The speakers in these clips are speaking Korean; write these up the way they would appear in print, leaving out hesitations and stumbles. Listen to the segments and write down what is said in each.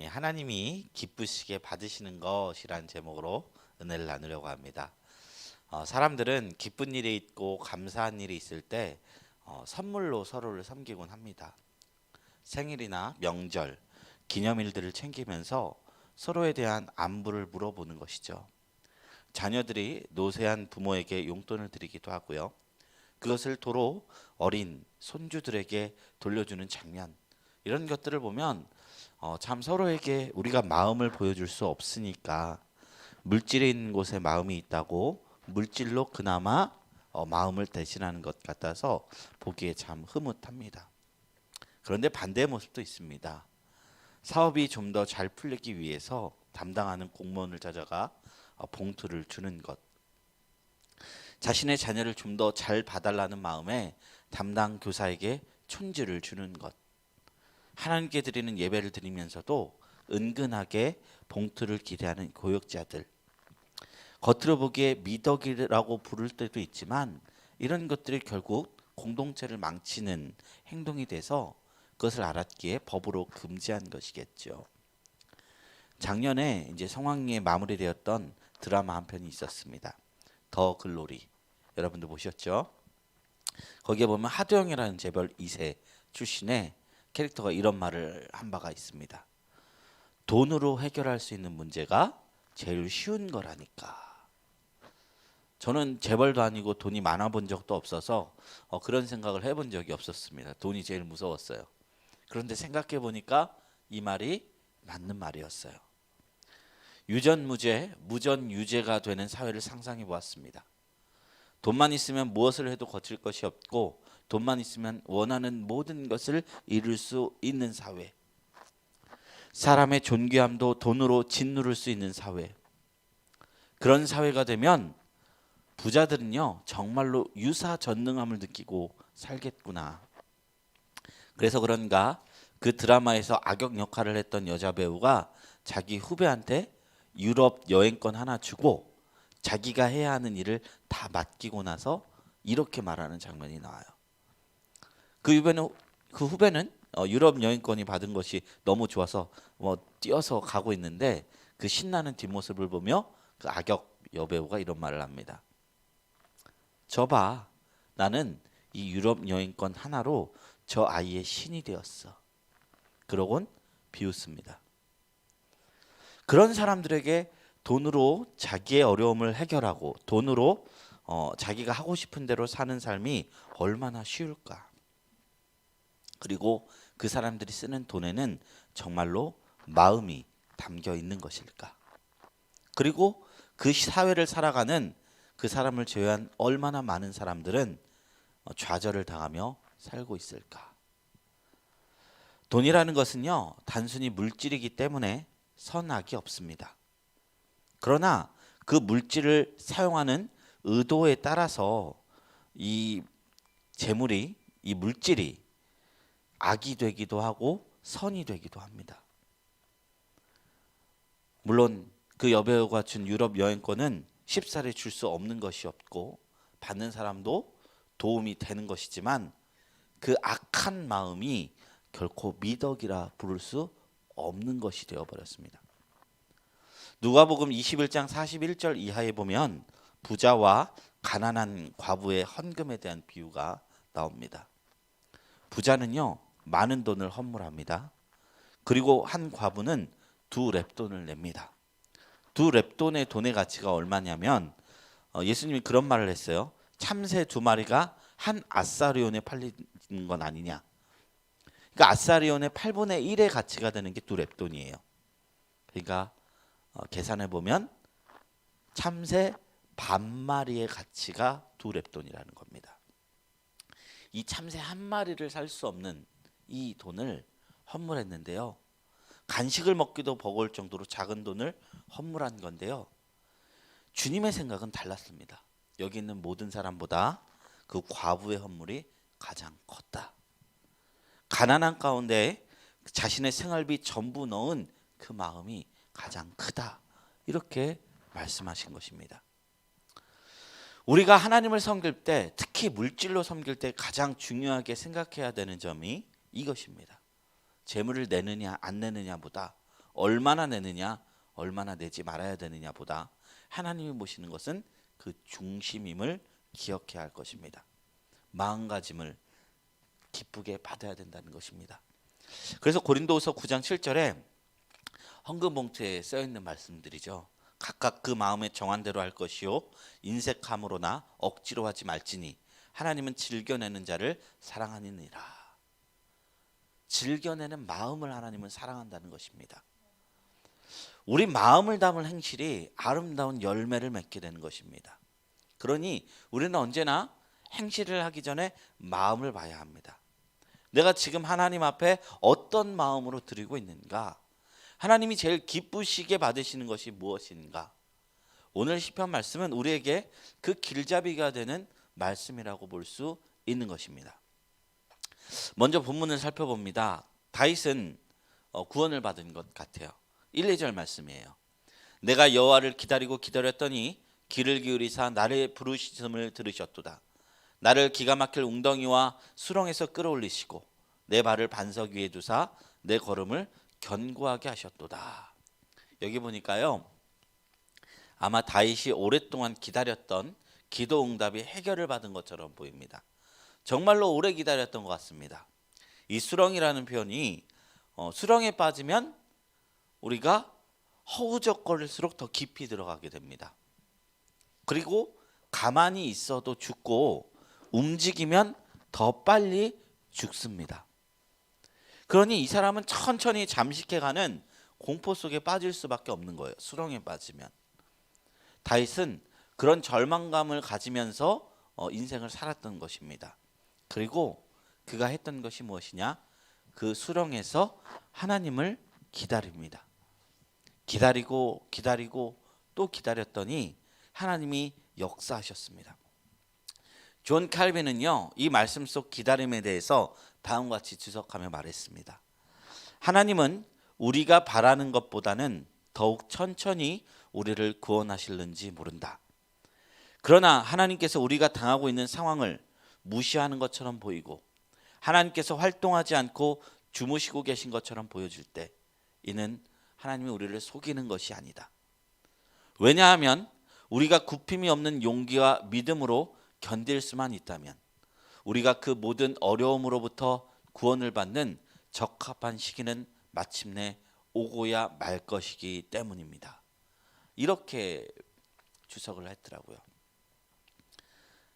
하나님이 기쁘시게 받으시는 것이란 제목으로 은혜를 나누려고 합니다. 사람들은 기쁜 일이 있고 감사한 일이 있을 때 선물로 서로를 섬기곤 합니다. 생일이나 명절, 기념일들을 챙기면서 서로에 대한 안부를 물어보는 것이죠. 자녀들이 노쇠한 부모에게 용돈을 드리기도 하고요. 그것을 도로 어린 손주들에게 돌려주는 장면, 이런 것들을 보면 참 서로에게 우리가 마음을 보여줄 수 없으니까 물질에 있는 곳에 마음이 있다고 물질로 그나마 마음을 대신하는 것 같아서 보기에 참 흐뭇합니다. 그런데 반대의 모습도 있습니다. 사업이 좀 더 잘 풀리기 위해서 담당하는 공무원을 찾아가 봉투를 주는 것, 자신의 자녀를 좀 더 잘 봐달라는 마음에 담당 교사에게 촌지를 주는 것, 하나님께 드리는 예배를 드리면서도 은근하게 봉투를 기대하는 고역자들, 겉으로 보기에 미덕이라고 부를 때도 있지만 이런 것들이 결국 공동체를 망치는 행동이 돼서 그것을 알았기에 법으로 금지한 것이겠죠. 작년에 이제 성황리에 마무리되었던 드라마 한 편이 있었습니다. 더 글로리. 여러분들 보셨죠? 거기에 보면 하도영이라는 재벌 2세 출신의 캐릭터가 이런 말을 한 바가 있습니다. 돈으로 해결할 수 있는 문제가 제일 쉬운 거라니까. 저는 재벌도 아니고 돈이 많아 본 적도 없어서 그런 생각을 해본 적이 없었습니다. 돈이 제일 무서웠어요. 그런데 생각해 보니까 이 말이 맞는 말이었어요. 유전무죄, 무전유죄가 되는 사회를 상상해 보았습니다. 돈만 있으면 무엇을 해도 거칠 것이 없고 돈만 있으면 원하는 모든 것을 이룰 수 있는 사회. 사람의 존귀함도 돈으로 짓누를 수 있는 사회. 그런 사회가 되면 부자들은요 정말로 유사전능함을 느끼고 살겠구나. 그래서 그런가 그 드라마에서 악역 역할을 했던 여자 배우가 자기 후배한테 유럽 여행권 하나 주고 자기가 해야 하는 일을 다 맡기고 나서 이렇게 말하는 장면이 나와요. 그 후배는 유럽 여행권이 받은 것이 너무 좋아서 뛰어서 가고 있는데 그 신나는 뒷모습을 보며 그 악역 여배우가 이런 말을 합니다. 저봐, 나는 이 유럽 여행권 하나로 저 아이의 신이 되었어. 그러곤 비웃습니다. 그런 사람들에게 돈으로 자기의 어려움을 해결하고 돈으로 자기가 하고 싶은 대로 사는 삶이 얼마나 쉬울까. 그리고 그 사람들이 쓰는 돈에는 정말로 마음이 담겨 있는 것일까. 그리고 그 사회를 살아가는 그 사람을 제외한 얼마나 많은 사람들은 좌절을 당하며 살고 있을까. 돈이라는 것은요 단순히 물질이기 때문에 선악이 없습니다. 그러나 그 물질을 사용하는 의도에 따라서 이 재물이, 이 물질이 악이 되기도 하고 선이 되기도 합니다. 물론 그 여배우가 준 유럽 여행권은 쉽사리 줄 수 없는 것이었고 받는 사람도 도움이 되는 것이지만 그 악한 마음이 결코 미덕이라 부를 수 없는 것이 되어버렸습니다. 누가복음 21장 41절 이하에 보면 부자와 가난한 과부의 헌금에 대한 비유가 나옵니다. 부자는요 많은 돈을 헌물합니다. 그리고 한 과부는 2렙돈을 냅니다. 2렙돈의 돈의 가치가 얼마냐면 예수님이 그런 말을 했어요. 참새 2마리가 한 아사리온에 팔리는 건 아니냐. 그러니까 아사리온의 8분의 1의 가치가 되는 게 2렙돈이에요. 그러니까 계산해 보면 참새 반마리의 가치가 2렙돈이라는 겁니다. 이 참새 한 마리를 살 수 없는 이 돈을 헌물했는데요. 간식을 먹기도 버거울 정도로 작은 돈을 헌물한 건데요. 주님의 생각은 달랐습니다. 여기 있는 모든 사람보다 그 과부의 헌물이 가장 컸다. 가난한 가운데 자신의 생활비 전부 넣은 그 마음이 가장 크다. 이렇게 말씀하신 것입니다. 우리가 하나님을 섬길 때, 특히 물질로 섬길 때 가장 중요하게 생각해야 되는 점이 이것입니다. 재물을 내느냐 안 내느냐보다 얼마나 내느냐, 얼마나 내지 말아야 되느냐보다 하나님이 보시는 것은 그 중심임을 기억해야 할 것입니다. 마음가짐을 기쁘게 받아야 된다는 것입니다. 그래서 고린도후서 9장 7절에 헌금 봉투에 쓰여 있는 말씀들이죠. 각각 그 마음에 정한 대로 할 것이요 인색함으로나 억지로 하지 말지니 하나님은 즐겨내는 자를 사랑하느니라. 즐겨내는 마음을 하나님은 사랑한다는 것입니다. 우리 마음을 담을 행실이 아름다운 열매를 맺게 되는 것입니다. 그러니 우리는 언제나 행실을 하기 전에 마음을 봐야 합니다. 내가 지금 하나님 앞에 어떤 마음으로 드리고 있는가? 하나님이 제일 기쁘시게 받으시는 것이 무엇인가? 오늘 시편 말씀은 우리에게 그 길잡이가 되는 말씀이라고 볼 수 있는 것입니다. 먼저 본문을 살펴봅니다. 다윗은 구원을 받은 것 같아요. 1, 2절 말씀이에요. 내가 여호와를 기다리고 기다렸더니 귀를 기울이사 나를 부르심을 들으셨도다. 나를 기가 막힐 웅덩이와 수렁에서 끌어올리시고 내 발을 반석 위에 두사 내 걸음을 견고하게 하셨도다. 여기 보니까요, 아마 다윗이 오랫동안 기다렸던 기도 응답이 해결을 받은 것처럼 보입니다. 정말로 오래 기다렸던 것 같습니다. 이 수렁이라는 표현이 수렁에 빠지면 우리가 허우적거릴수록 더 깊이 들어가게 됩니다. 그리고 가만히 있어도 죽고 움직이면 더 빨리 죽습니다. 그러니 이 사람은 천천히 잠식해가는 공포 속에 빠질 수밖에 없는 거예요. 수렁에 빠지면. 다윗은 그런 절망감을 가지면서 인생을 살았던 것입니다. 그리고 그가 했던 것이 무엇이냐? 그 수렁에서 하나님을 기다립니다. 기다리고 또 기다렸더니 하나님이 역사하셨습니다. 존 칼빈은요, 이 말씀 속 기다림에 대해서 다음과 같이 지적하며 말했습니다. 하나님은 우리가 바라는 것보다는 더욱 천천히 우리를 구원하실는지 모른다. 그러나 하나님께서 우리가 당하고 있는 상황을 무시하는 것처럼 보이고 하나님께서 활동하지 않고 주무시고 계신 것처럼 보여질 때 이는 하나님이 우리를 속이는 것이 아니다. 왜냐하면 우리가 굽힘이 없는 용기와 믿음으로 견딜 수만 있다면 우리가 그 모든 어려움으로부터 구원을 받는 적합한 시기는 마침내 오고야 말 것이기 때문입니다. 이렇게 주석을 했더라고요.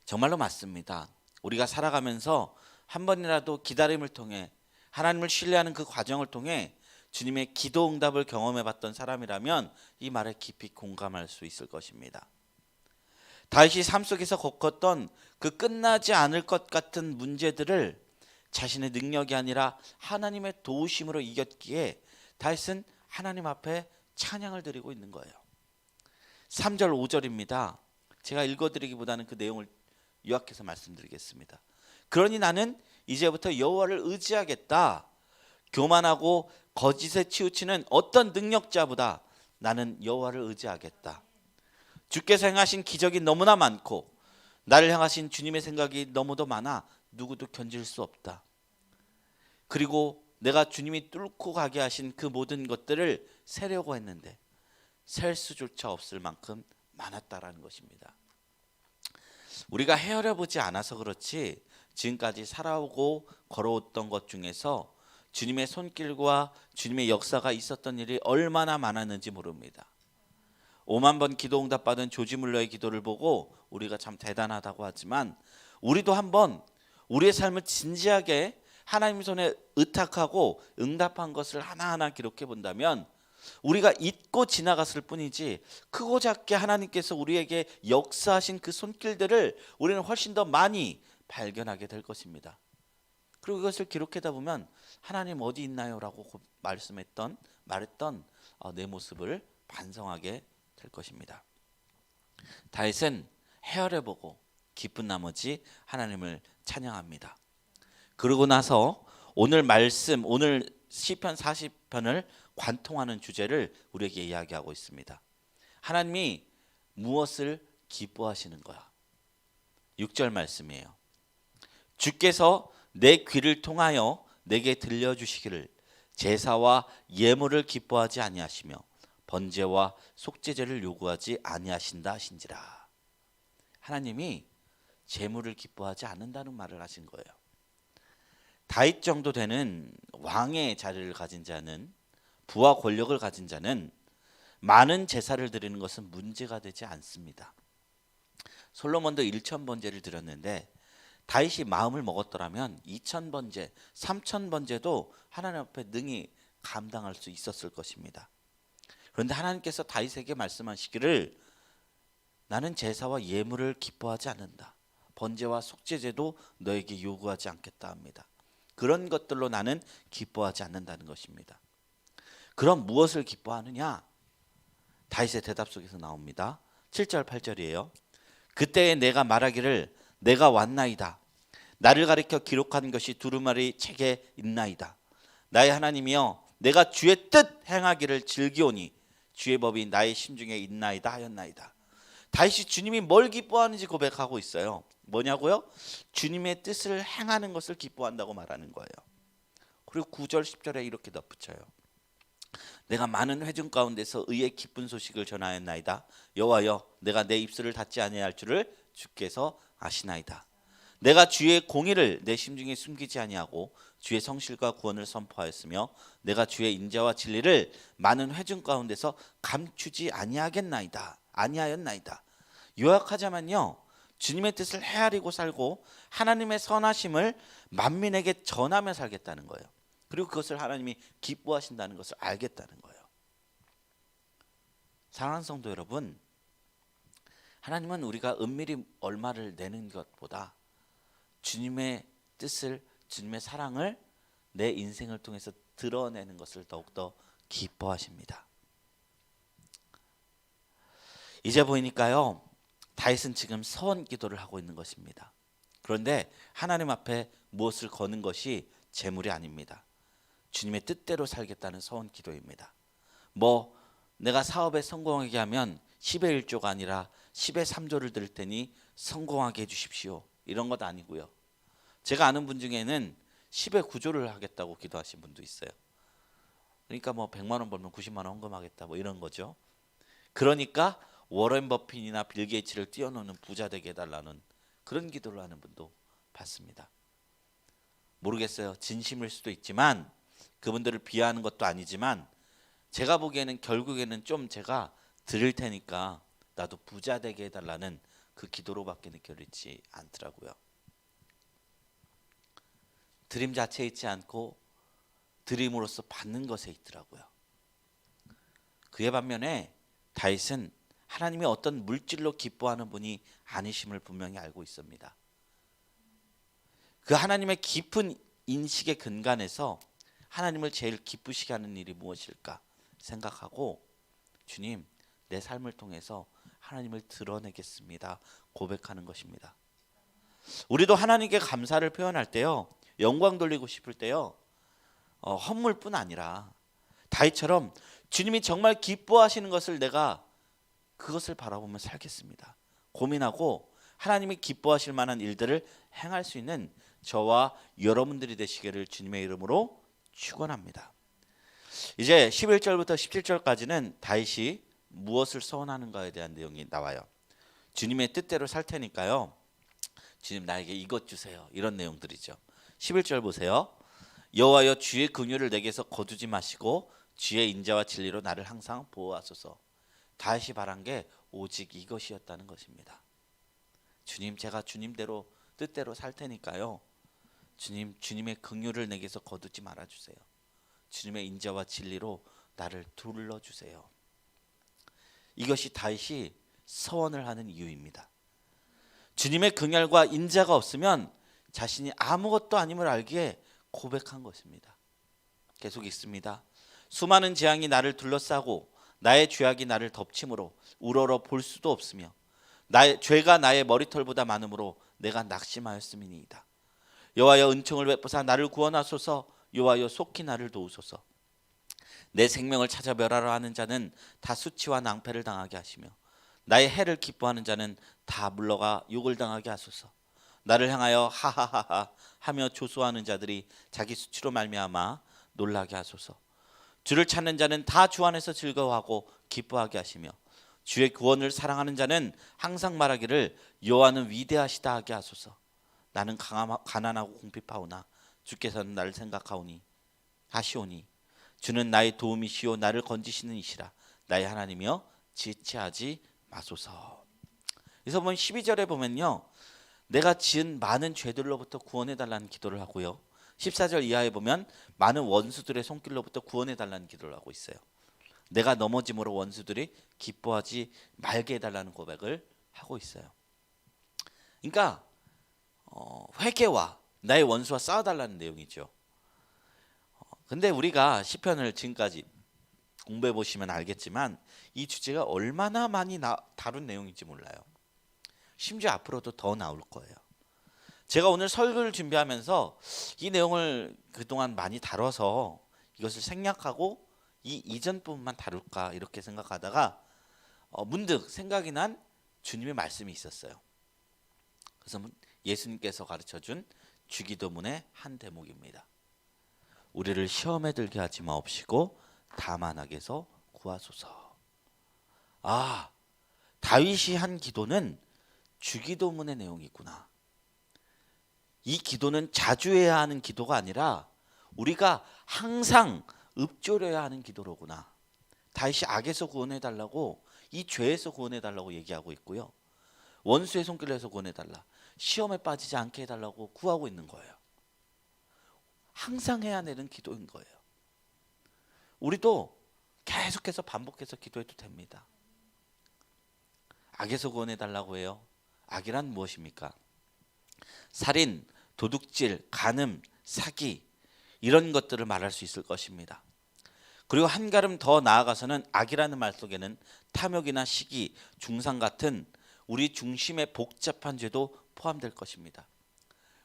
정말로 맞습니다. 우리가 살아가면서 한 번이라도 기다림을 통해 하나님을 신뢰하는 그 과정을 통해 주님의 기도 응답을 경험해 봤던 사람이라면 이 말에 깊이 공감할 수 있을 것입니다. 다윗이 삶 속에서 겪었던 그 끝나지 않을 것 같은 문제들을 자신의 능력이 아니라 하나님의 도우심으로 이겼기에 다윗은 하나님 앞에 찬양을 드리고 있는 거예요. 3절 5절입니다. 제가 읽어드리기보다는 그 내용을 요약해서 말씀드리겠습니다. 그러니 나는 이제부터 여호와를 의지하겠다. 교만하고 거짓에 치우치는 어떤 능력자보다 나는 여호와를 의지하겠다. 주께서 행하신 기적이 너무나 많고 나를 향하신 주님의 생각이 너무도 많아 누구도 견딜 수 없다. 그리고 내가 주님이 뚫고 가게 하신 그 모든 것들을 세려고 했는데 셀 수조차 없을 만큼 많았다라는 것입니다. 우리가 헤아려 보지 않아서 그렇지 지금까지 살아오고 걸어왔던 것 중에서 주님의 손길과 주님의 역사가 있었던 일이 얼마나 많았는지 모릅니다. 5만 번 기도 응답받은 조지 물러의 기도를 보고 우리가 참 대단하다고 하지만 우리도 한번 우리의 삶을 진지하게 하나님 손에 의탁하고 응답한 것을 하나하나 기록해 본다면 우리가 잊고 지나갔을 뿐이지 크고 작게 하나님께서 우리에게 역사하신 그 손길들을 우리는 훨씬 더 많이 발견하게 될 것입니다. 그리고 이것을 기록하다 보면 하나님 어디 있나요? 라고 말했던 내 모습을 반성하게 될 것입니다. 다윗은 헤아려보고 기쁜 나머지 하나님을 찬양합니다. 그러고 나서 오늘 말씀, 오늘 시편 40편을 관통하는 주제를 우리에게 이야기하고 있습니다. 하나님이 무엇을 기뻐하시는 거야? 6절 말씀이에요. 주께서 내 귀를 통하여 내게 들려주시기를 제사와 예물을 기뻐하지 아니하시며 번제와 속죄제를 요구하지 아니하신다 하신지라. 하나님이 제물을 기뻐하지 않는다는 말을 하신 거예요. 다윗 정도 되는 왕의 자리를 가진 자는, 부와 권력을 가진 자는 많은 제사를 드리는 것은 문제가 되지 않습니다. 솔로몬도 1000번제를 드렸는데 다윗이 마음을 먹었더라면 2000번제, 3000번제도 하나님 앞에 능히 감당할 수 있었을 것입니다. 그런데 하나님께서 다윗에게 말씀하시기를 나는 제사와 예물을 기뻐하지 않는다. 번제와 속죄제도 너에게 요구하지 않겠다 합니다. 그런 것들로 나는 기뻐하지 않는다는 것입니다. 그럼 무엇을 기뻐하느냐? 다윗의 대답 속에서 나옵니다. 7절 8절이에요. 그때에 내가 말하기를 내가 왔나이다. 나를 가리켜 기록한 것이 두루마리 책에 있나이다. 나의 하나님이여 내가 주의 뜻 행하기를 즐기오니 주의 법이 나의 심중에 있나이다 하였나이다. 다윗이 주님이 뭘 기뻐하는지 고백하고 있어요. 뭐냐고요? 주님의 뜻을 행하는 것을 기뻐한다고 말하는 거예요. 그리고 9절 10절에 이렇게 덧붙여요. 내가 많은 회중 가운데서 의의 기쁜 소식을 전하였나이다. 여호와여 내가 내 입술을 닫지 아니할 줄을 주께서 아시나이다. 내가 주의 공의를 내 심중에 숨기지 아니하고 주의 성실과 구원을 선포하였으며 내가 주의 인자와 진리를 많은 회중 가운데서 감추지 아니하였나이다. 요약하자면요, 주님의 뜻을 헤아리고 살고 하나님의 선하심을 만민에게 전하며 살겠다는 거예요. 그리고 그것을 하나님이 기뻐하신다는 것을 알겠다는 거예요. 사랑하는 성도 여러분, 하나님은 우리가 은밀히 얼마를 내는 것보다 주님의 뜻을, 주님의 사랑을 내 인생을 통해서 드러내는 것을 더욱더 기뻐하십니다. 이제 보이니까요, 다윗은 지금 서원 기도를 하고 있는 것입니다. 그런데 하나님 앞에 무엇을 거는 것이 재물이 아닙니다. 주님의 뜻대로 살겠다는 서원 기도입니다. 내가 사업에 성공하게 하면 10의 1조가 아니라 10의 3조를 드릴 테니 성공하게 해주십시오. 이런 것 아니고요. 제가 아는 분 중에는 10의 9조를 하겠다고 기도하신 분도 있어요. 그러니까 100만 원 벌면 90만 원 헌금하겠다 이런 거죠. 그러니까 워런 버핏이나 빌 게이츠를 뛰어넘는 부자 되게 해달라는 그런 기도를 하는 분도 봤습니다. 모르겠어요. 진심일 수도 있지만 그분들을 비하하는 것도 아니지만 제가 보기에는 결국에는 좀 제가 드릴 테니까 나도 부자 되게 해달라는 그 기도로밖에 느껴지지 않더라고요. 드림 자체에 있지 않고 드림으로서 받는 것에 있더라고요. 그에 반면에 다윗은 하나님이 어떤 물질로 기뻐하는 분이 아니심을 분명히 알고 있습니다. 그 하나님의 깊은 인식의 근간에서 하나님을 제일 기쁘시게 하는 일이 무엇일까 생각하고 주님, 내 삶을 통해서 하나님을 드러내겠습니다. 고백하는 것입니다. 우리도 하나님께 감사를 표현할 때요, 영광 돌리고 싶을 때요, 헌물뿐 아니라 다윗처럼 주님이 정말 기뻐하시는 것을 내가 그것을 바라보며 살겠습니다. 고민하고 하나님이 기뻐하실 만한 일들을 행할 수 있는 저와 여러분들이 되시기를 주님의 이름으로 축원합니다. 이제 11절부터 17절까지는 다윗이 무엇을 서원하는가에 대한 내용이 나와요. 주님의 뜻대로 살 테니까요, 주님 나에게 이것 주세요, 이런 내용들이죠. 11절 보세요. 여호와여 주의 긍휼을 내게서 거두지 마시고 주의 인자와 진리로 나를 항상 보호하소서. 다윗이 바란 게 오직 이것이었다는 것입니다. 주님, 제가 주님대로 뜻대로 살 테니까요, 주님의 긍휼을 내게서 거두지 말아주세요. 주님의 인자와 진리로 나를 둘러주세요. 이것이 다윗이 서원을 하는 이유입니다. 주님의 긍휼과 인자가 없으면 자신이 아무것도 아님을 알기에 고백한 것입니다. 계속 있습니다. 수많은 재앙이 나를 둘러싸고 나의 죄악이 나를 덮침으로 우러러 볼 수도 없으며 나의 죄가 나의 머리털보다 많으므로 내가 낙심하였음이니이다. 여호와여 은총을 베푸사 나를 구원하소서. 여호와여 속히 나를 도우소서. 내 생명을 찾아 멸하려 하는 자는 다 수치와 낭패를 당하게 하시며 나의 해를 기뻐하는 자는 다 물러가 욕을 당하게 하소서. 나를 향하여 하하하하 하며 조소하는 자들이 자기 수치로 말미암아 놀라게 하소서. 주를 찾는 자는 다 주 안에서 즐거워하고 기뻐하게 하시며 주의 구원을 사랑하는 자는 항상 말하기를 여호와는 위대하시다 하게 하소서. 나는 가난하고 궁핍하오나 주께서는 나를 생각하오니 하시오니 주는 나의 도움이시오 나를 건지시는 이시라. 나의 하나님이여 지체하지 마소서. 그래서 보면 12절에 보면요, 내가 지은 많은 죄들로부터 구원해달라는 기도를 하고요, 14절 이하에 보면 많은 원수들의 손길로부터 구원해달라는 기도를 하고 있어요. 내가 넘어짐으로 원수들이 기뻐하지 말게 해달라는 고백을 하고 있어요. 그러니까 회개와 나의 원수와 싸워달라는 내용이죠. 근데 우리가 시편을 지금까지 공부해 보시면 알겠지만 이 주제가 얼마나 많이 다룬 내용인지 몰라요. 심지어 앞으로도 더 나올 거예요. 제가 오늘 설교를 준비하면서 이 내용을 그동안 많이 다뤄서 이것을 생략하고 이 이전 부분만 다룰까 이렇게 생각하다가 문득 생각이 난 주님의 말씀이 있었어요. 그래서 예수님께서 가르쳐준 주기도문의 한 대목입니다. 우리를 시험에 들게 하지 마옵시고 다만 악에서 구하소서. 아, 다윗이 한 기도는 주기도문의 내용이구나. 이 기도는 자주 해야 하는 기도가 아니라 우리가 항상 읊조려야 하는 기도로구나. 다윗이 악에서 구원해달라고, 이 죄에서 구원해달라고 얘기하고 있고요, 원수의 손길에서 구원해달라, 시험에 빠지지 않게 해달라고 구하고 있는 거예요. 항상 해야 되는 기도인 거예요. 우리도 계속해서 반복해서 기도해도 됩니다. 악에서 구원해달라고 해요. 악이란 무엇입니까? 살인, 도둑질, 간음, 사기, 이런 것들을 말할 수 있을 것입니다. 그리고 한 걸음 더 나아가서는 악이라는 말 속에는 탐욕이나 시기, 중상 같은 우리 중심의 복잡한 죄도 포함될 것입니다.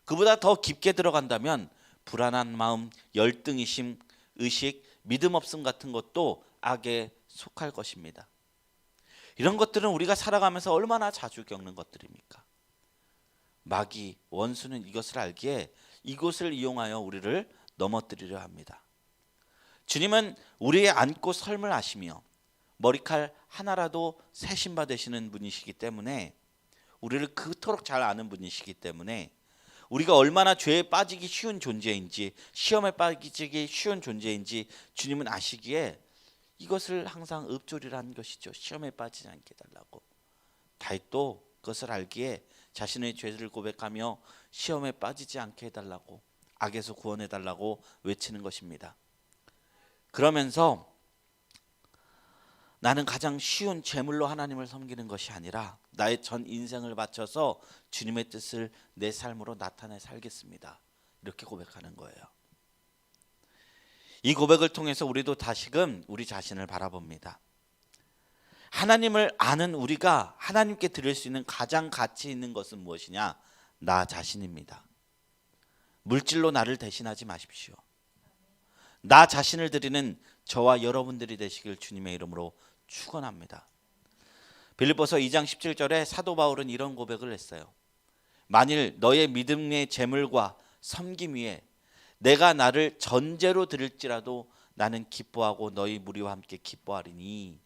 그보다 더 깊게 들어간다면 불안한 마음, 열등의심, 의식, 믿음 없음 같은 것도 악에 속할 것입니다. 이런 것들은 우리가 살아가면서 얼마나 자주 겪는 것들입니까? 마귀, 원수는 이것을 알기에 이곳을 이용하여 우리를 넘어뜨리려 합니다. 주님은 우리의 안고 삶을 아시며 머리칼 하나라도 세심바 되시는 분이시기 때문에, 우리를 그토록 잘 아는 분이시기 때문에 우리가 얼마나 죄에 빠지기 쉬운 존재인지, 시험에 빠지기 쉬운 존재인지 주님은 아시기에 이것을 항상 읊조리라는 것이죠. 시험에 빠지지 않게 해달라고. 다윗도 그것을 알기에 자신의 죄를 고백하며 시험에 빠지지 않게 해달라고, 악에서 구원해달라고 외치는 것입니다. 그러면서 나는 가장 쉬운 제물로 하나님을 섬기는 것이 아니라 나의 전 인생을 바쳐서 주님의 뜻을 내 삶으로 나타내 살겠습니다, 이렇게 고백하는 거예요. 이 고백을 통해서 우리도 다시금 우리 자신을 바라봅니다. 하나님을 아는 우리가 하나님께 드릴 수 있는 가장 가치 있는 것은 무엇이냐? 나 자신입니다. 물질로 나를 대신하지 마십시오. 나 자신을 드리는 저와 여러분들이 되시길 주님의 이름으로 축원합니다. 빌립보서 2장 17절에 사도 바울은 이런 고백을 했어요. 만일 너의 믿음의 재물과 섬김 위에 내가 나를 전제로 드릴지라도 나는 기뻐하고 너희 무리와 함께 기뻐하리니.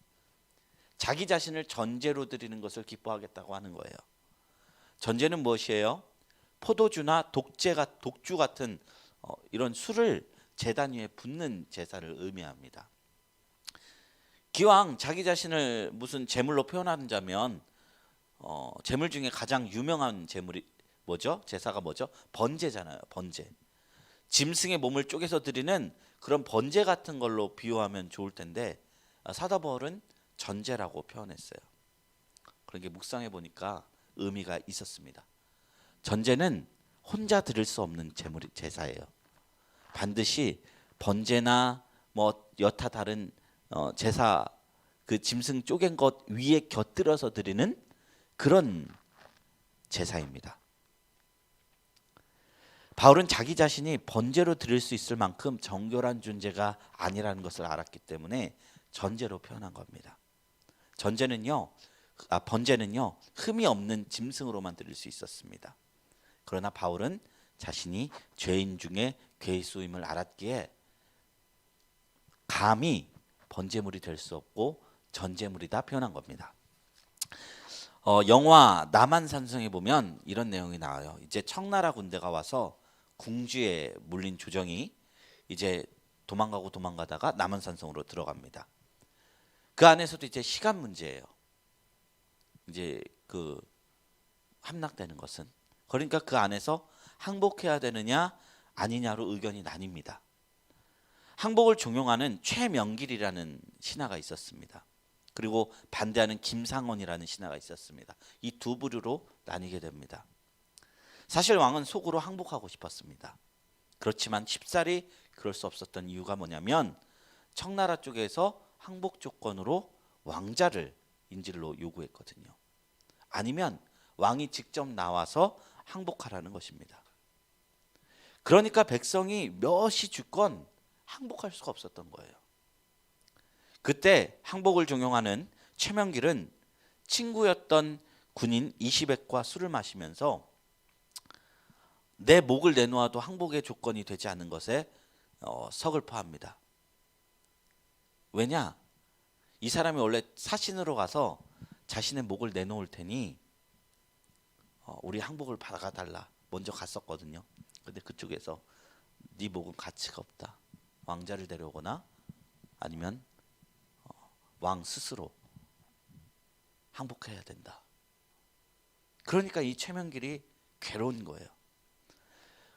자기 자신을 전제로 드리는 것을 기뻐하겠다고 하는 거예요. 전제는 무엇이에요? 포도주나 독주 같은 이런 술을 제단 위에 붓는 제사를 의미합니다. 기왕 자기 자신을 무슨 제물로 표현하자면 제물 중에 가장 유명한 제물이 뭐죠? 제사가 뭐죠? 번제잖아요. 번제. 짐승의 몸을 쪼개서 드리는 그런 번제 같은 걸로 비유하면 좋을 텐데 사도 바울은 전제라고 표현했어요. 그런 게 묵상해 보니까 의미가 있었습니다. 전제는 혼자 드릴 수 없는 제사예요. 반드시 번제나 뭐 여타 다른 제사, 그 짐승 쪼갠 것 위에 곁들여서 드리는 그런 제사입니다. 바울은 자기 자신이 번제로 드릴 수 있을 만큼 정결한 존재가 아니라는 것을 알았기 때문에 전제로 표현한 겁니다. 번제는요 흠이 없는 짐승으로만 드릴 수 있었습니다. 그러나 바울은 자신이 죄인 중에 괴수임을 알았기에 감히 번제물이 될 수 없고 전제물이다 표현한 겁니다. 영화 남한산성에 보면 이런 내용이 나와요. 이제 청나라 군대가 와서 궁지에 물린 조정이 이제 도망가다가 남한산성으로 들어갑니다. 그 안에서도 이제 시간 문제예요. 이제 그 함락되는 것은, 그러니까 그 안에서 항복해야 되느냐 아니냐로 의견이 나뉩니다. 항복을 종용하는 최명길이라는 신하가 있었습니다. 그리고 반대하는 김상원이라는 신하가 있었습니다. 이 두 부류로 나뉘게 됩니다. 사실 왕은 속으로 항복하고 싶었습니다. 그렇지만 쉽사리 그럴 수 없었던 이유가 뭐냐면 청나라 쪽에서 항복 조건으로 왕자를 인질로 요구했거든요. 아니면 왕이 직접 나와서 항복하라는 것입니다. 그러니까 백성이 몇이 죽건 항복할 수가 없었던 거예요. 그때 항복을 종용하는 최명길은 친구였던 군인 이시백과 술을 마시면서 내 목을 내놓아도 항복의 조건이 되지 않는 것에 서글퍼합니다. 왜냐? 이 사람이 원래 사신으로 가서 자신의 목을 내놓을 테니 우리 항복을 받아달라 먼저 갔었거든요. 근데 그쪽에서 네 목은 가치가 없다. 왕자를 데려오거나 아니면 왕 스스로 항복해야 된다. 그러니까 이 최명길이 괴로운 거예요.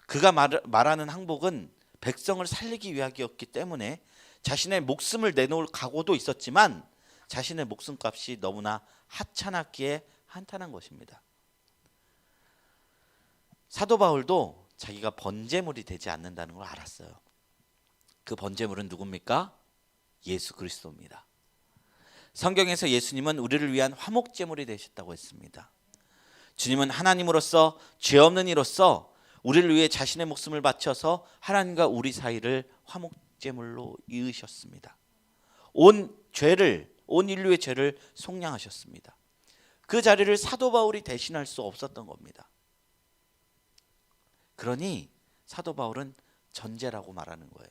그가 말하는 항복은 백성을 살리기 위하기였기 때문에 자신의 목숨을 내놓을 각오도 있었지만 자신의 목숨값이 너무나 하찮았기에 한탄한 것입니다. 사도 바울도 자기가 번제물이 되지 않는다는 걸 알았어요. 그 번제물은 누굽니까? 예수 그리스도입니다. 성경에서 예수님은 우리를 위한 화목제물이 되셨다고 했습니다. 주님은 하나님으로서 죄 없는 이로서 우리를 위해 자신의 목숨을 바쳐서 하나님과 우리 사이를 화목제물로 이으셨습니다. 온 인류의 죄를 속량하셨습니다. 그 자리를 사도 바울이 대신할 수 없었던 겁니다. 그러니 사도 바울은 전제라고 말하는 거예요.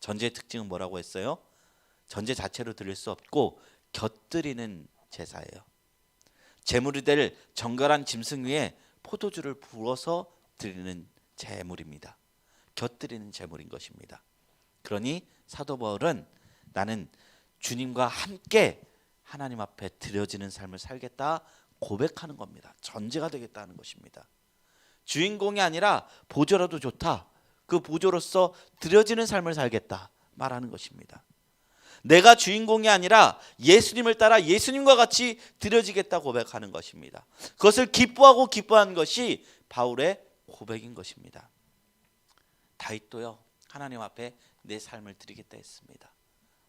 전제의 특징은 뭐라고 했어요? 전제 자체로 드릴 수 없고 곁들이는 제사예요. 제물이 될 정결한 짐승 위에 포도주를 부어서 드리는 제물입니다. 곁들이는 제물인 것입니다. 그러니 사도 바울은 나는 주님과 함께 하나님 앞에 드려지는 삶을 살겠다 고백하는 겁니다. 전제가 되겠다는 것입니다. 주인공이 아니라 보조라도 좋다. 그 보조로서 드려지는 삶을 살겠다 말하는 것입니다. 내가 주인공이 아니라 예수님을 따라 예수님과 같이 드려지겠다 고백하는 것입니다. 그것을 기뻐한 것이 바울의 고백인 것입니다. 다윗도요, 하나님 앞에 내 삶을 드리겠다 했습니다.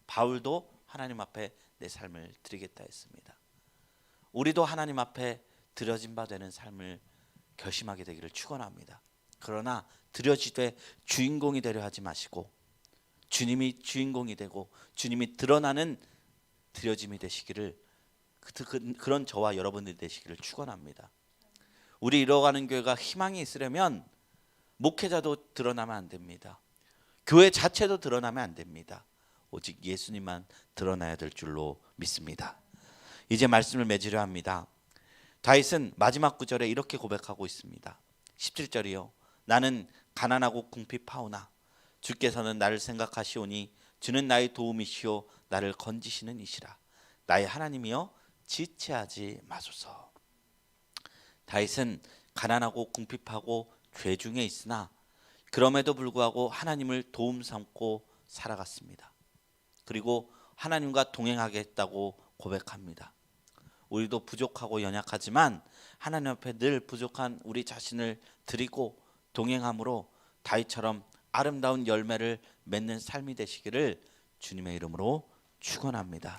바울도 하나님 앞에 내 삶을 드리겠다 했습니다. 우리도 하나님 앞에 드려진 바 되는 삶을 결심하게 되기를 축원합니다. 그러나 드려지되 주인공이 되려 하지 마시고 주님이 주인공이 되고 주님이 드러나는 드려짐이 되시기를, 그런 저와 여러분들이 되시기를 축원합니다. 우리 이뤄가는 교회가 희망이 있으려면 목회자도 드러나면 안 됩니다. 교회 자체도 드러나면 안 됩니다. 오직 예수님만 드러나야 될 줄로 믿습니다. 이제 말씀을 맺으려 합니다. 다윗은 마지막 구절에 이렇게 고백하고 있습니다. 17절이요. 나는 가난하고 궁핍하오나 주께서는 나를 생각하시오니 주는 나의 도움이시오 나를 건지시는 이시라. 나의 하나님이여 지체하지 마소서. 다윗은 가난하고 궁핍하고 죄 중에 있으나 그럼에도 불구하고 하나님을 도움 삼고 살아갔습니다. 그리고 하나님과 동행하겠다고 고백합니다. 우리도 부족하고 연약하지만 하나님 앞에 늘 부족한 우리 자신을 드리고 동행함으로 다윗처럼 아름다운 열매를 맺는 삶이 되시기를 주님의 이름으로 축원합니다.